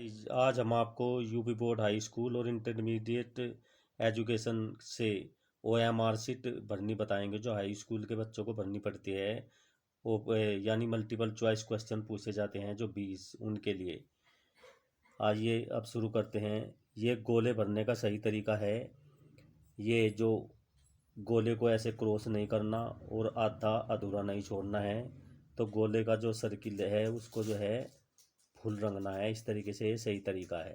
आज हम आपको यूपी बोर्ड हाई स्कूल और इंटरमीडिएट एजुकेशन से OMR शीट भरनी बताएंगे जो हाई स्कूल के बच्चों को भरनी पड़ती है। वो यानी मल्टीपल चॉइस क्वेश्चन पूछे जाते हैं जो 20 उनके लिए। आइए अब शुरू करते हैं। ये गोले भरने का सही तरीका है। ये जो गोले को ऐसे क्रॉस नहीं करना और आधा अधूरा नहीं छोड़ना है। तो गोले का जो सर्किल है उसको जो है फुल रंगना है। इस तरीके से ये सही तरीका है।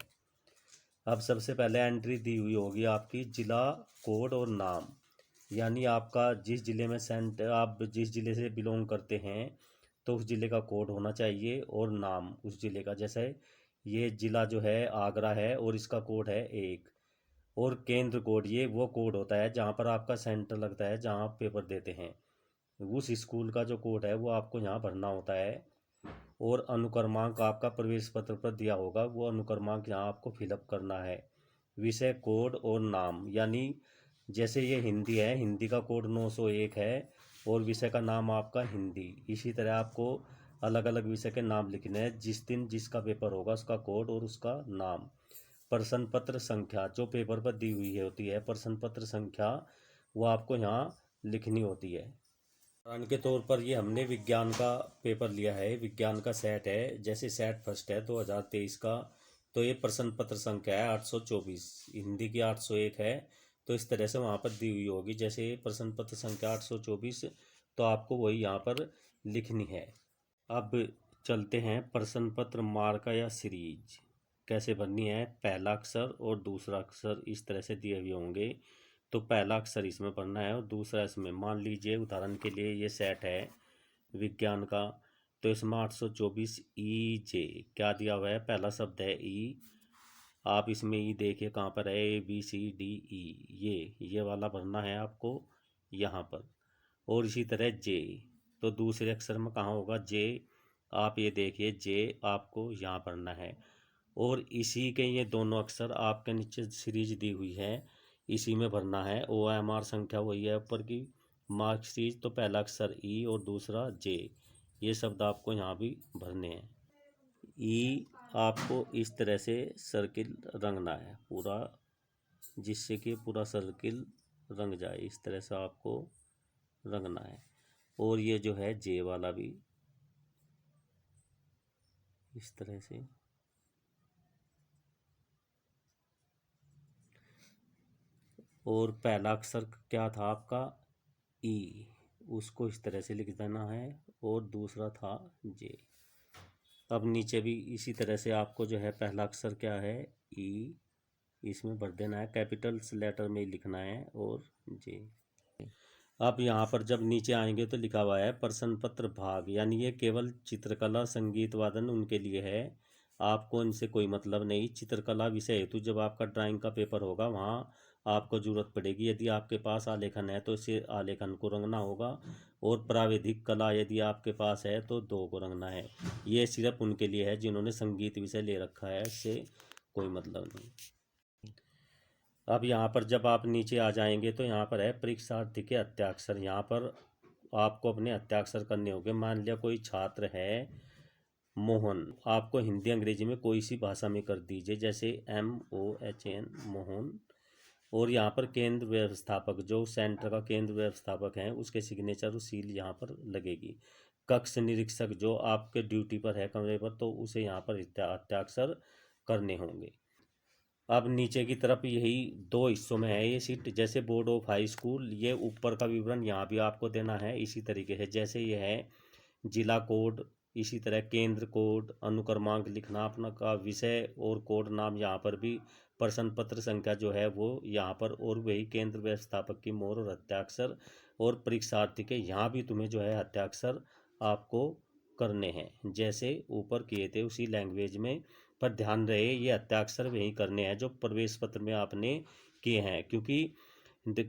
अब सबसे पहले एंट्री दी हुई होगी आपकी जिला, कोड और नाम। यानी आपका जिस ज़िले में आप जिस ज़िले से बिलोंग करते हैं तो उस ज़िले का कोड होना चाहिए और नाम उस ज़िले का। जैसे ये ज़िला जो है आगरा है और इसका कोड है 1। और केंद्र कोड ये वो कोड होता है जहाँ पर आपका सेंटर लगता है, जहाँ आप पेपर देते हैं। उस स्कूल का जो कोड है वो आपको यहाँ भरना होता है। और अनुक्रमांक आपका प्रवेश पत्र पर दिया होगा, वो अनुक्रमांक यहाँ आपको फिलअप करना है। विषय, कोड और नाम। यानी जैसे ये हिंदी है, हिंदी का कोड 901 है और विषय का नाम आपका हिंदी। इसी तरह आपको अलग अलग विषय के नाम लिखने हैं। जिस दिन जिसका पेपर होगा उसका कोड और उसका नाम। प्रश्न पत्र संख्या जो पेपर पर दी हुई होती है, प्रश्न पत्र संख्या वो आपको यहाँ लिखनी होती है। उदाहरण के तौर पर ये हमने विज्ञान का पेपर लिया है, विज्ञान का सेट है। जैसे सेट फर्स्ट है 2023 का, तो ये प्रश्न पत्र संख्या है 824। हिंदी की 801 है, तो इस तरह से वहाँ पर दी हुई होगी। जैसे प्रश्न पत्र संख्या 824, तो आपको वही यहाँ पर लिखनी है। अब चलते हैं प्रश्न पत्र मार्का या सीरीज कैसे भरनी है। पहला अक्षर और दूसरा अक्षर इस तरह से दिए हुए होंगे, तो पहला अक्षर इसमें पढ़ना है और दूसरा इसमें। मान लीजिए उदाहरण के लिए ये सेट है विज्ञान का, तो इसमें 824 EJ क्या दिया हुआ है, पहला शब्द है ई। आप इसमें ई देखिए कहाँ पर है, ABCDE, ये वाला भरना है आपको यहाँ पर। और इसी तरह जे, तो दूसरे अक्षर में कहाँ होगा जे, आप ये देखिए जे आपको यहाँ भरना है। और इसी के ये दोनों अक्षर आपके नीचे सीरीज दी हुई है, इसी में भरना है। OMR संख्या वही है ऊपर की, मार्क सीरीज, तो पहला अक्षर ई और दूसरा जे। ये शब्द आपको यहाँ भी भरने हैं। ई आपको इस तरह से सर्किल रंगना है पूरा, जिससे कि पूरा सर्किल रंग जाए। इस तरह से आपको रंगना है। और ये जो है जे वाला भी इस तरह से। और पहला अक्षर क्या था आपका ई, उसको इस तरह से लिख देना है और दूसरा था जे। अब नीचे भी इसी तरह से आपको जो है पहला अक्षर क्या है ई, इसमें भर देना है, कैपिटल्स लेटर में लिखना है और जे। अब यहाँ पर जब नीचे आएंगे तो लिखा हुआ है प्रश्न पत्र भाग, यानी ये केवल चित्रकला संगीत वादन उनके लिए है। आपको इनसे कोई मतलब नहीं। चित्रकला विषय हेतु जब आपका ड्राइंग का पेपर होगा वहाँ आपको ज़रूरत पड़ेगी। यदि आपके पास आलेखन है तो इसे आलेखन को रंगना होगा। और प्राविधिक कला यदि आपके पास है तो 2 को रंगना है। ये सिर्फ उनके लिए है जिन्होंने संगीत विषय ले रखा है, इससे कोई मतलब नहीं। अब यहाँ पर जब आप नीचे आ जाएंगे तो यहाँ पर है परीक्षार्थी के हस्ताक्षर। यहाँ पर आपको अपने हस्ताक्षर करने होंगे। मान लिया कोई छात्र है मोहन, आपको हिंदी अंग्रेजी में कोई सी भाषा में कर दीजिए, जैसे MOHN मोहन। और यहाँ पर केंद्र व्यवस्थापक जो सेंटर का केंद्र व्यवस्थापक हैं उसके सिग्नेचर और सील यहाँ पर लगेगी। कक्ष निरीक्षक जो आपके ड्यूटी पर है कमरे पर, तो उसे यहाँ पर हस्ताक्षर करने होंगे। अब नीचे की तरफ यही 2 हिस्सों में है ये सीट। जैसे बोर्ड ऑफ हाई स्कूल, ये ऊपर का विवरण यहाँ भी आपको देना है इसी तरीके से। जैसे ये है जिला कोड, इसी तरह केंद्र कोड, अनुक्रमांक लिखना अपना का, विषय और कोड नाम यहाँ पर भी, प्रश्न पत्र संख्या जो है वो यहाँ पर, और वही केंद्र व्यवस्थापक की मोहर और हस्ताक्षर। और परीक्षार्थी के यहाँ भी तुम्हें जो है हस्ताक्षर आपको करने हैं जैसे ऊपर किए थे उसी लैंग्वेज में। पर ध्यान रहे ये हस्ताक्षर वही करने हैं जो प्रवेश पत्र में आपने किए हैं, क्योंकि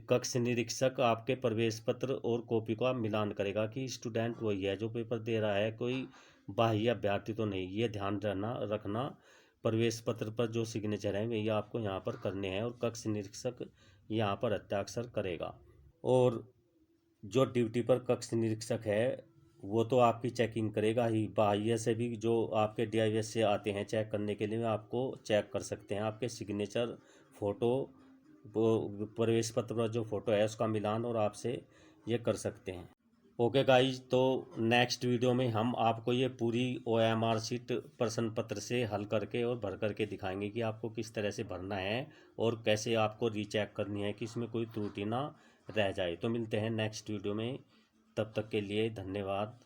कक्ष निरीक्षक आपके प्रवेश पत्र और कॉपी का मिलान करेगा कि स्टूडेंट वही है जो पेपर दे रहा है, कोई बाह्य अभ्यर्थी तो नहीं। ये ध्यान रखना। प्रवेश पत्र पर जो सिग्नेचर है वही आपको यहाँ पर करने हैं और कक्ष निरीक्षक यहाँ पर हस्ताक्षर करेगा। और जो ड्यूटी पर कक्ष निरीक्षक है वो तो आपकी चेकिंग करेगा ही, बाह्य से भी जो आपके DIS से आते हैं चेक करने के लिए, आपको चेक कर सकते हैं आपके सिग्नेचर, फोटो, वो प्रवेश पत्र पर जो फोटो है उसका मिलान, और आपसे ये कर सकते हैं। ओके गाइज, तो नेक्स्ट वीडियो में हम आपको ये पूरी OMR शीट प्रश्न पत्र से हल करके और भर करके दिखाएंगे कि आपको किस तरह से भरना है और कैसे आपको रीचेक करनी है कि इसमें कोई त्रुटि ना रह जाए। तो मिलते हैं नेक्स्ट वीडियो में, तब तक के लिए धन्यवाद।